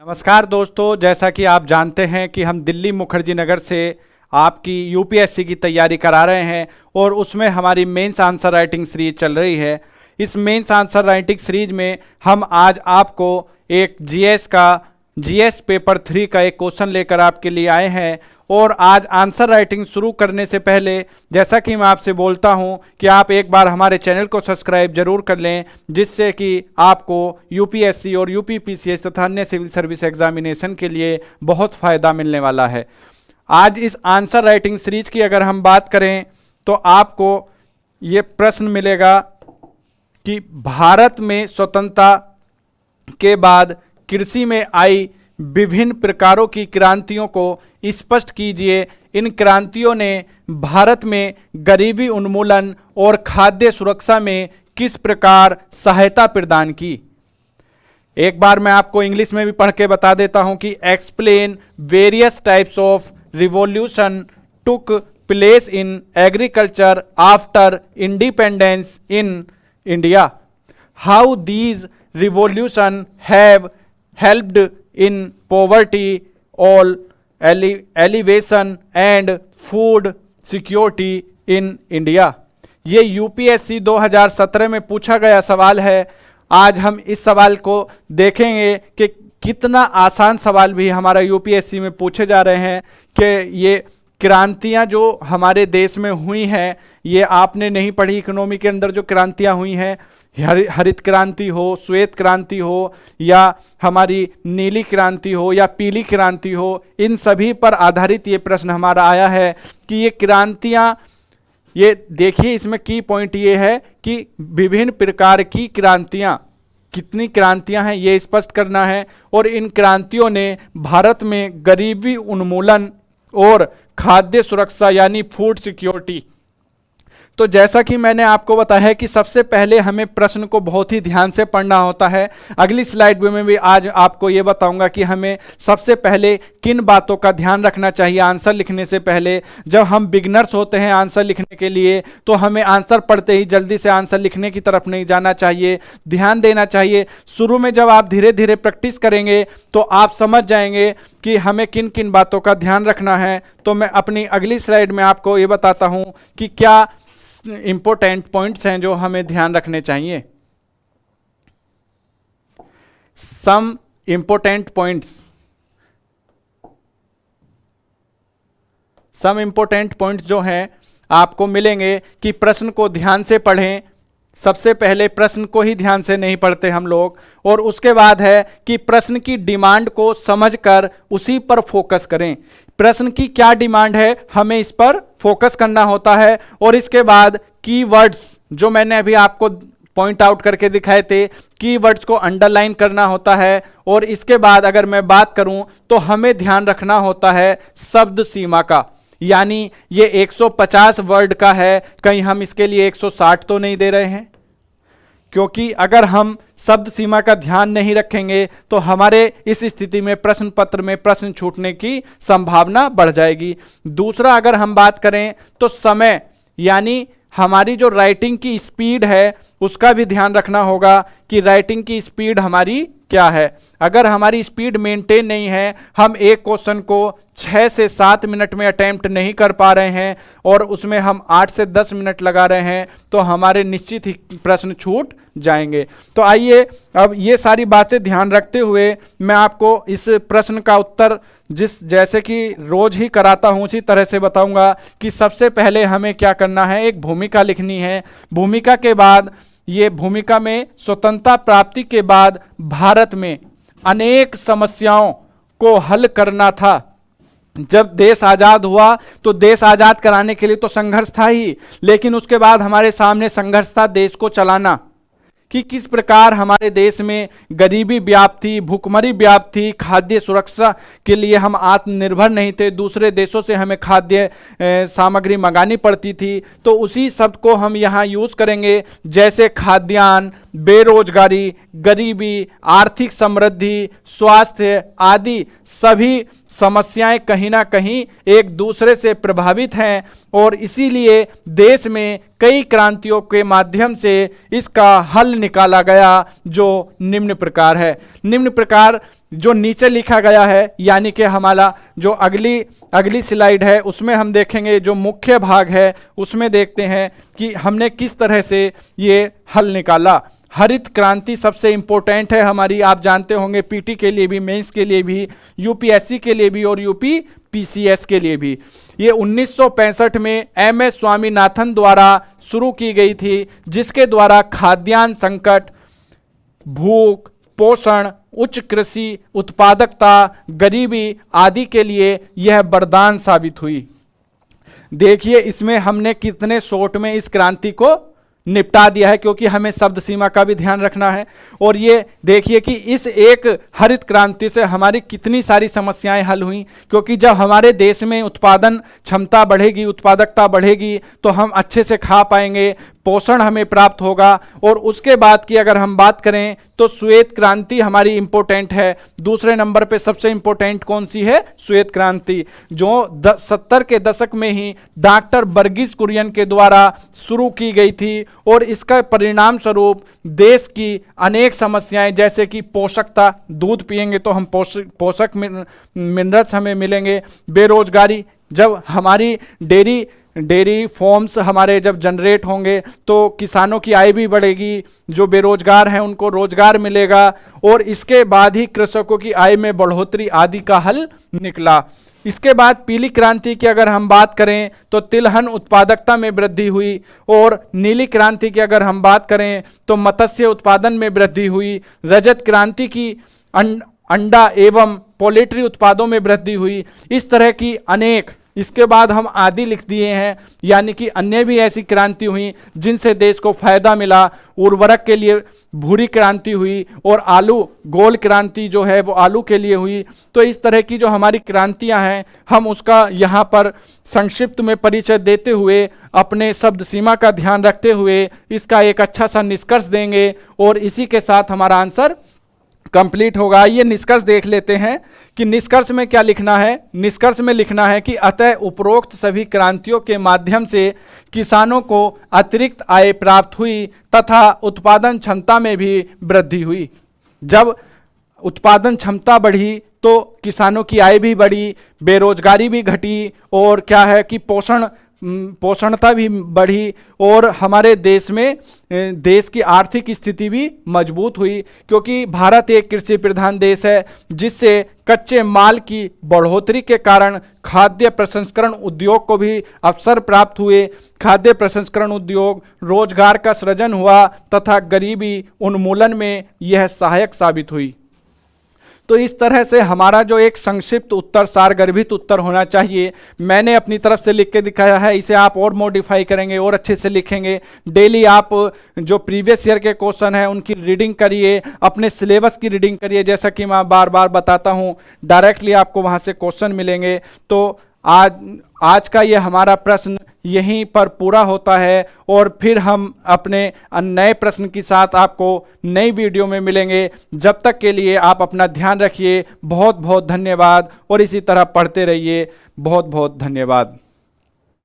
नमस्कार दोस्तों, जैसा कि आप जानते हैं कि हम दिल्ली मुखर्जी नगर से आपकी यूपीएससी की तैयारी करा रहे हैं और उसमें हमारी मेंस आंसर राइटिंग सीरीज चल रही है। इस मेंस आंसर राइटिंग सीरीज में हम आज आपको एक जीएस पेपर 3 का एक क्वेश्चन लेकर आपके लिए आए हैं। और आज आंसर राइटिंग शुरू करने से पहले जैसा कि मैं आपसे बोलता हूं कि आप एक बार हमारे चैनल को सब्सक्राइब जरूर कर लें, जिससे कि आपको यूपीएससी और यूपीपीसीएस तथा अन्य सिविल सर्विस एग्जामिनेशन के लिए बहुत फ़ायदा मिलने वाला है। आज इस आंसर राइटिंग सीरीज की अगर हम बात करें तो आपको ये प्रश्न मिलेगा कि भारत में स्वतंत्रता के बाद कृषि में आई विभिन्न प्रकारों की क्रांतियों को स्पष्ट कीजिए। इन क्रांतियों ने भारत में गरीबी उन्मूलन और खाद्य सुरक्षा में किस प्रकार सहायता प्रदान की। एक बार मैं आपको इंग्लिश में भी पढ़ के बता देता हूं कि explain various types of revolution took place in agriculture after independence in India, how these revolution have helped in poverty, all elevation and food security in India। ये यूपीएससी 2017 में पूछा गया सवाल है। आज हम इस सवाल को देखेंगे कि कितना आसान सवाल भी हमारा यूपीएससी में पूछे जा रहे हैं कि ये क्रांतियां जो हमारे देश में हुई हैं, ये आपने नहीं पढ़ी इकोनॉमी के अंदर जो क्रांतियां हुई हैं, हरित क्रांति हो, श्वेत क्रांति हो, या हमारी नीली क्रांति हो या पीली क्रांति हो, इन सभी पर आधारित ये प्रश्न हमारा आया है कि ये क्रांतियां, ये देखिए इसमें की पॉइंट ये है कि विभिन्न प्रकार की क्रांतियां, कितनी क्रांतियां हैं ये स्पष्ट करना है। और इन क्रांतियों ने भारत में गरीबी उन्मूलन और खाद्य सुरक्षा यानी फूड सिक्योरिटी। तो जैसा कि मैंने आपको बताया कि सबसे पहले हमें प्रश्न को बहुत ही ध्यान से पढ़ना होता है। अगली स्लाइड में भी आज आपको ये बताऊंगा कि हमें सबसे पहले किन बातों का ध्यान रखना चाहिए आंसर लिखने से पहले। जब हम बिगनर्स होते हैं आंसर लिखने के लिए, तो हमें आंसर पढ़ते ही जल्दी से आंसर लिखने की तरफ नहीं जाना चाहिए, ध्यान देना चाहिए। शुरू में जब आप धीरे धीरे प्रैक्टिस करेंगे तो आप समझ जाएंगे कि हमें किन किन बातों का ध्यान रखना है। तो मैं अपनी अगली स्लाइड में आपको ये बताता हूँ कि क्या इंपॉर्टेंट पॉइंट्स हैं जो हमें ध्यान रखने चाहिए। सम इंपॉर्टेंट पॉइंट्स जो हैं आपको मिलेंगे कि प्रश्न को ध्यान से पढ़ें। सबसे पहले प्रश्न को ही ध्यान से नहीं पढ़ते हम लोग, और उसके बाद है कि प्रश्न की डिमांड को समझकर उसी पर फोकस करें। प्रश्न की क्या डिमांड है, हमें इस पर फोकस करना होता है। और इसके बाद कीवर्ड्स जो मैंने अभी आपको पॉइंट आउट करके दिखाए थे, कीवर्ड्स को अंडरलाइन करना होता है। और इसके बाद अगर मैं बात करूं तो हमें ध्यान रखना होता है शब्द सीमा का, यानी ये 150 वर्ड का है, कहीं हम इसके लिए 160 तो नहीं दे रहे हैं। क्योंकि अगर हम शब्द सीमा का ध्यान नहीं रखेंगे तो हमारे इस स्थिति में प्रश्न पत्र में प्रश्न छूटने की संभावना बढ़ जाएगी। दूसरा, अगर हम बात करें तो समय, यानी हमारी जो राइटिंग की स्पीड है उसका भी ध्यान रखना होगा कि राइटिंग की स्पीड हमारी क्या है। अगर हमारी स्पीड मेंटेन नहीं है, हम एक क्वेश्चन को 6 से 7 मिनट में अटेम्प्ट नहीं कर पा रहे हैं और उसमें हम 8 से 10 मिनट लगा रहे हैं, तो हमारे निश्चित ही प्रश्न छूट जाएंगे। तो आइए अब ये सारी बातें ध्यान रखते हुए मैं आपको इस प्रश्न का उत्तर जैसे कि रोज ही कराता हूं उसी तरह से बताऊंगा कि सबसे पहले हमें क्या करना है। एक भूमिका लिखनी है। भूमिका के बाद, ये भूमिका में स्वतंत्रता प्राप्ति के बाद भारत में अनेक समस्याओं को हल करना था। जब देश आज़ाद हुआ तो देश आज़ाद कराने के लिए तो संघर्ष था ही, लेकिन उसके बाद हमारे सामने संघर्ष था देश को चलाना, कि किस प्रकार हमारे देश में गरीबी व्याप्त थी, भूखमरी व्याप्त थी, खाद्य सुरक्षा के लिए हम आत्मनिर्भर नहीं थे, दूसरे देशों से हमें खाद्य सामग्री मंगानी पड़ती थी। तो उसी शब्द को हम यहाँ यूज़ करेंगे, जैसे खाद्यान्न, बेरोजगारी, गरीबी, आर्थिक समृद्धि, स्वास्थ्य आदि सभी समस्याएं कहीं ना कहीं एक दूसरे से प्रभावित हैं और इसीलिए देश में कई क्रांतियों के माध्यम से इसका हल निकाला गया जो निम्न प्रकार है। निम्न प्रकार जो नीचे लिखा गया है, यानी कि हमारा जो अगली स्लाइड है उसमें हम देखेंगे, जो मुख्य भाग है उसमें देखते हैं कि हमने किस तरह से ये हल निकाला। हरित क्रांति सबसे इंपॉर्टेंट है हमारी, आप जानते होंगे, पीटी के लिए भी, मेंस के लिए भी, यूपीएससी के लिए भी और यूपी पीसीएस के लिए भी। ये 1965 में एमएस स्वामीनाथन द्वारा शुरू की गई थी, जिसके द्वारा खाद्यान्न संकट, भूख, पोषण, उच्च कृषि उत्पादकता, गरीबी आदि के लिए यह वरदान साबित हुई। देखिए इसमें हमने कितने शॉर्ट में इस क्रांति को निपटा दिया है, क्योंकि हमें शब्द सीमा का भी ध्यान रखना है। और ये देखिए कि इस एक हरित क्रांति से हमारी कितनी सारी समस्याएं हल हुई, क्योंकि जब हमारे देश में उत्पादन क्षमता बढ़ेगी, उत्पादकता बढ़ेगी, तो हम अच्छे से खा पाएंगे, पोषण हमें प्राप्त होगा। और उसके बाद की अगर हम बात करें तो श्वेत क्रांति हमारी इंपॉर्टेंट है। दूसरे नंबर पे सबसे इंपॉर्टेंट कौन सी है? श्वेत क्रांति, जो 70 के दशक में ही डॉक्टर वर्गीस कुरियन के द्वारा शुरू की गई थी। और इसका परिणाम स्वरूप देश की अनेक समस्याएं, जैसे कि पोषकता, दूध पिएंगे तो हम पोषक मिनरल्स हमें मिलेंगे, बेरोजगारी, जब हमारी डेयरी फॉर्म्स हमारे जब जनरेट होंगे तो किसानों की आय भी बढ़ेगी, जो बेरोजगार हैं उनको रोजगार मिलेगा, और इसके बाद ही कृषकों की आय में बढ़ोतरी आदि का हल निकला। इसके बाद पीली क्रांति की अगर हम बात करें तो तिलहन उत्पादकता में वृद्धि हुई, और नीली क्रांति की अगर हम बात करें तो मत्स्य उत्पादन में वृद्धि हुई। रजत क्रांति की अंडा एवं पोल्ट्री उत्पादों में वृद्धि हुई। इस तरह की अनेक, इसके बाद हम आदि लिख दिए हैं, यानी कि अन्य भी ऐसी क्रांति हुई जिनसे देश को फायदा मिला। उर्वरक के लिए भूरी क्रांति हुई, और आलू गोल क्रांति जो है वो आलू के लिए हुई। तो इस तरह की जो हमारी क्रांतियां हैं, हम उसका यहाँ पर संक्षिप्त में परिचय देते हुए, अपने शब्द सीमा का ध्यान रखते हुए इसका एक अच्छा सा निष्कर्ष देंगे, और इसी के साथ हमारा आंसर कंप्लीट होगा। ये निष्कर्ष देख लेते हैं कि निष्कर्ष में क्या लिखना है। निष्कर्ष में लिखना है कि अतः उपरोक्त सभी क्रांतियों के माध्यम से किसानों को अतिरिक्त आय प्राप्त हुई तथा उत्पादन क्षमता में भी वृद्धि हुई। जब उत्पादन क्षमता बढ़ी तो किसानों की आय भी बढ़ी, बेरोजगारी भी घटी, और क्या है कि पोषणता भी बढ़ी, और हमारे देश में देश की आर्थिक स्थिति भी मजबूत हुई, क्योंकि भारत एक कृषि प्रधान देश है, जिससे कच्चे माल की बढ़ोतरी के कारण खाद्य प्रसंस्करण उद्योग को भी अवसर प्राप्त हुए। खाद्य प्रसंस्करण उद्योग, रोजगार का सृजन हुआ तथा गरीबी उन्मूलन में यह सहायक साबित हुई। तो इस तरह से हमारा जो एक संक्षिप्त उत्तर, सारगर्भित उत्तर होना चाहिए, मैंने अपनी तरफ से लिख के दिखाया है। इसे आप और मॉडिफाई करेंगे और अच्छे से लिखेंगे। डेली आप जो प्रीवियस ईयर के क्वेश्चन हैं उनकी रीडिंग करिए, अपने सिलेबस की रीडिंग करिए। जैसा कि मैं बार बार बताता हूँ, डायरेक्टली आपको वहाँ से क्वेश्चन मिलेंगे। तो आज का ये हमारा प्रश्न यहीं पर पूरा होता है, और फिर हम अपने नए प्रश्न के साथ आपको नई वीडियो में मिलेंगे। जब तक के लिए आप अपना ध्यान रखिए। बहुत बहुत धन्यवाद, और इसी तरह पढ़ते रहिए। बहुत बहुत धन्यवाद।